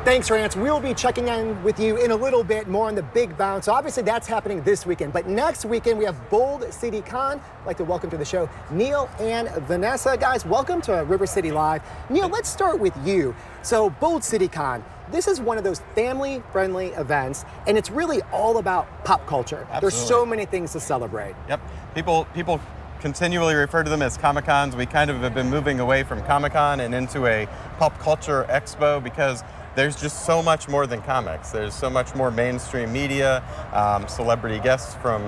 Thanks, Rance. We'll be checking in with you in a little bit more on the Big Bounce. So obviously that's happening this weekend, but next weekend we have Bold City Con. I'd like to welcome to the show Neil and Vanessa. Guys, welcome to River City Live. Neil, let's start with you. So Bold City Con, this is one of those family-friendly events, and it's really all about pop culture. Absolutely. There's so many things to celebrate. Yep. People continually refer to them as Comic-Cons. We kind of have been moving away from Comic-Con and into a pop culture expo because there's just so much more than comics. There's so much more mainstream media, celebrity guests from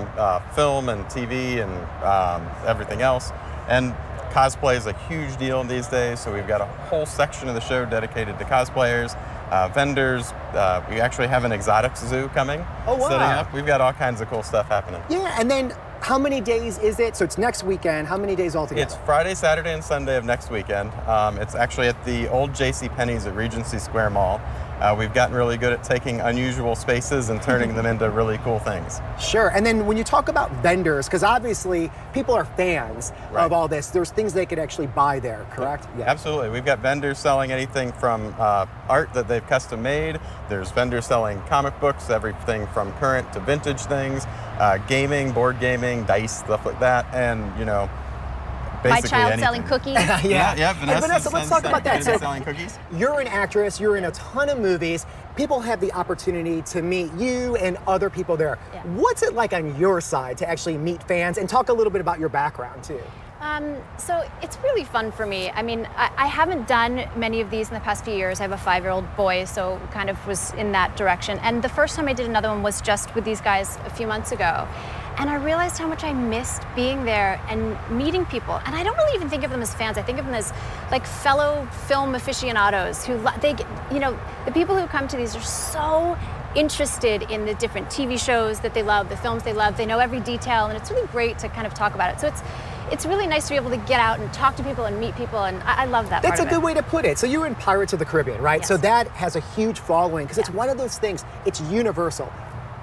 film and TV and everything else. And cosplay is a huge deal these days, so we've got a whole section of the show dedicated to cosplayers, vendors. We actually have an exotic zoo coming. Oh, wow. Setting up. We've got all kinds of cool stuff happening. Yeah, and then how many days is it? So it's next weekend. How many days altogether? It's Friday, Saturday, and Sunday of next weekend. It's actually at the old JCPenney's at Regency Square Mall. We've gotten really good at taking unusual spaces and turning them into really cool things. Sure, and then when you talk about vendors, because obviously people are fans Right. of all this, there's things they could actually buy there, correct? Yeah. Absolutely. We've got vendors selling anything from art that they've custom made. There's vendors selling comic books, everything from current to vintage things, gaming, board gaming, dice, stuff like that, and My basically child anything. selling cookies. Yeah, Vanessa, let's talk about that. So selling cookies. you're an actress, you're in a ton of movies. People have the opportunity to meet you and other people there. Yeah. What's it like on your side to actually meet fans and talk a little bit about your background too? So it's really fun for me. I mean, I haven't done many of these in the past few years. I have a 5-year-old boy, so kind of was in that direction. And the first time I did another one was just with these guys a few months ago. And I realized how much I missed being there and meeting people. And I don't really even think of them as fans. I think of them as like fellow film aficionados who the people who come to these are so interested in the different TV shows that they love, the films they love. They know every detail, and it's really great to kind of talk about it. So it's really nice to be able to get out and talk to people and meet people, and I love that That's part a of good it. way to put it. So you were in Pirates of the Caribbean, right? Yes. So that has a huge following because it's Yeah. one of those things, it's universal.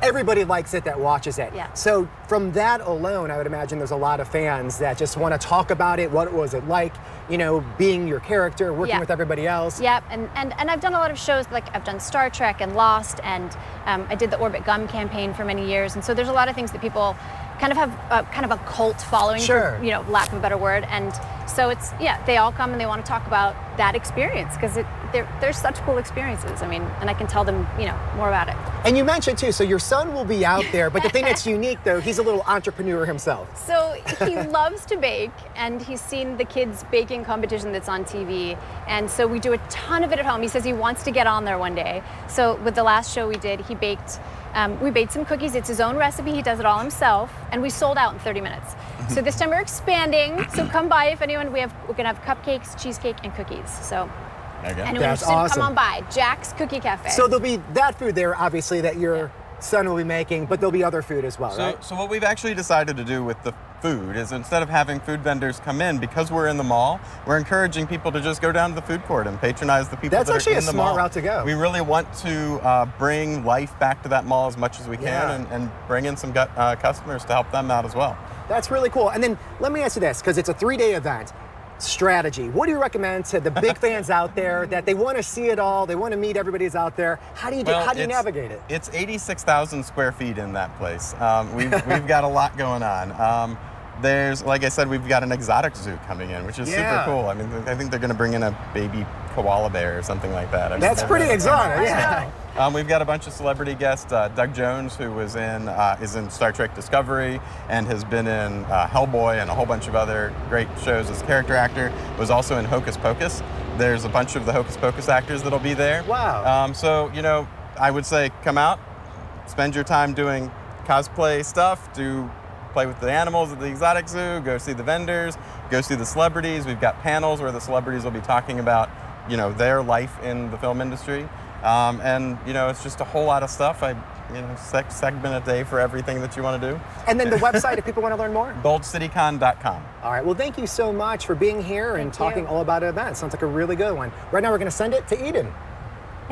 Everybody likes it that watches it. Yeah. So from that alone, I would imagine there's a lot of fans that just want to talk about it. What was it like, being your character, working Yeah. with everybody else? Yep, and I've done a lot of shows, like I've done Star Trek and Lost, and I did the Orbit Gum campaign for many years, and so there's a lot of things that people kind of have kind of a cult following, Sure. for lack of a better word, and so they all come and they want to talk about that experience because they're such cool experiences. I mean, and I can tell them more about it. And you mentioned too, so your son will be out there, but the thing that's unique though, he's a little entrepreneur himself. So he loves to bake, and he's seen the kids' baking competition that's on TV, and so we do a ton of it at home. He says he wants to get on there one day. So with the last show we did, he baked. We baked some cookies. It's his own recipe. He does it all himself, and we sold out in 30 minutes. So this time we're expanding. So come by if anyone. We're gonna have cupcakes, cheesecake, and cookies. So There you go. anyone That's interested, awesome. come on by. Jack's Cookie Cafe. So there'll be that food there, obviously, that your son will be making, but there'll be other food as well, right? So what we've actually decided to do with the food is instead of having food vendors come in, because we're in the mall, we're encouraging people to just go down to the food court and patronize the people That's that actually are in a the smart mall. route to go. We really want to bring life back to that mall as much as we can Yeah. and bring in some customers to help them out as well. That's really cool. And then let me ask you this, because it's a 3-day event. Strategy. What do you recommend to the big fans out there that they want to see it all, they want to meet everybody who's out there? How do you navigate it? It's 86,000 square feet in that place. We've got a lot going on. There's, like I said, we've got an exotic zoo coming in, which is super cool. I mean, I think they're going to bring in a baby koala bear or something like that. That's pretty exotic, yeah. We've got a bunch of celebrity guests. Doug Jones, who is in Star Trek Discovery and has been in Hellboy and a whole bunch of other great shows as a character actor, was also in Hocus Pocus. There's a bunch of the Hocus Pocus actors that'll be there. Wow. So, I would say come out, spend your time doing cosplay stuff, play with the animals at the exotic zoo, go see the vendors, go see the celebrities. We've got panels where the celebrities will be talking about, their life in the film industry. And it's just a whole lot of stuff. Segment a day for everything that you want to do. And then the website, if people want to learn more? BoldCityCon.com. All right, well, thank you so much for being here and Thank you. talking all about an event. Sounds like a really good one. Right now, we're going to send it to Eden.